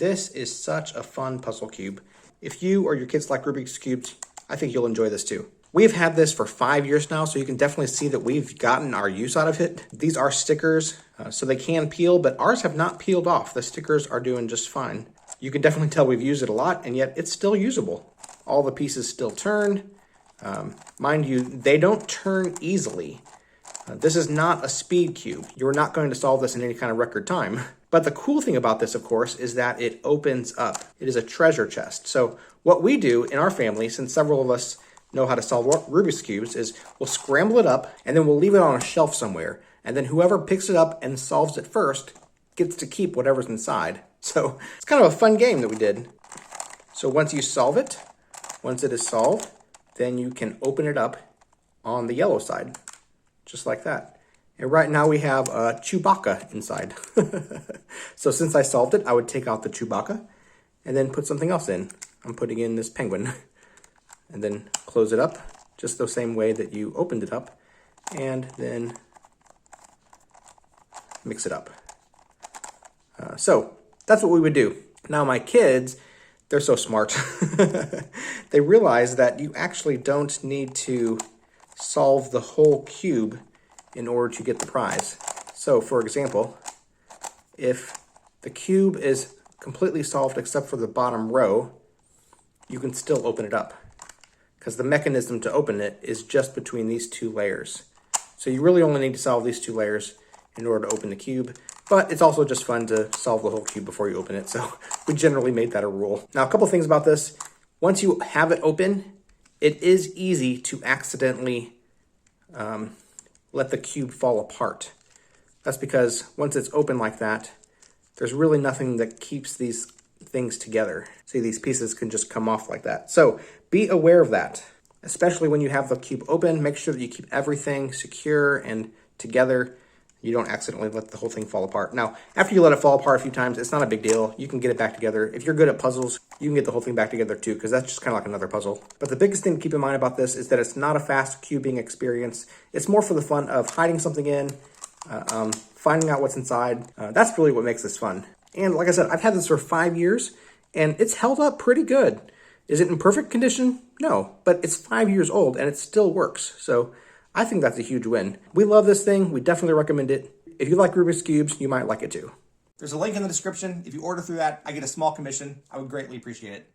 This is such a fun puzzle cube. If you or your kids like Rubik's Cubes, I think you'll enjoy this too. We've had this for 5 years now, so you can definitely see that we've gotten our use out of it. These are stickers, so they can peel, but ours have not peeled off. The stickers are doing just fine. You can definitely tell we've used it a lot, and yet it's still usable. All the pieces still turn. Mind you, they don't turn easily. This is not a speed cube. You're not going to solve this in any kind of record time. But the cool thing about this, of course, is that it opens up. It is a treasure chest. So what we do in our family, since several of us know how to solve Rubik's Cubes, is we'll scramble it up and then we'll leave it on a shelf somewhere. And then whoever picks it up and solves it first gets to keep whatever's inside. So it's kind of a fun game that we did. So once you solve it, once it is solved, then you can open it up on the yellow side, just like that. And right now we have a Chewbacca inside. So since I solved it, I would take out the Chewbacca and then put something else in. I'm putting in this penguin. And then close it up just the same way that you opened it up, and then mix it up. So that's what we would do. Now my kids, they're so smart. They realize that you actually don't need to solve the whole cube in order to get the prize. So for example, if the cube is completely solved except for the bottom row, you can still open it up, because the mechanism to open it is just between these two layers. So you really only need to solve these two layers in order to open the cube, but it's also just fun to solve the whole cube before you open it, so we generally made that a rule. Now, a couple things about this. Once you have it open, it is easy to accidentally let the cube fall apart. That's because once it's open like that, there's really nothing that keeps these things together. See, these pieces can just come off like that. So be aware of that, especially when you have the cube open. Make sure that you keep everything secure and together. You don't accidentally let the whole thing fall apart. Now, after you let it fall apart a few times, it's not a big deal. You can get it back together. If you're good at puzzles, you can get the whole thing back together too, because that's just kind of like another puzzle. But the biggest thing to keep in mind about this is that it's not a fast cubing experience. It's more for the fun of hiding something in, finding out what's inside. That's really what makes this fun. And like I said, I've had this for 5 years, and it's held up pretty good. Is it in perfect condition? No, but it's 5 years old, and it still works. So I think that's a huge win. We love this thing. We definitely recommend it. If you like Rubik's Cubes, you might like it too. There's a link in the description. If you order through that, I get a small commission. I would greatly appreciate it.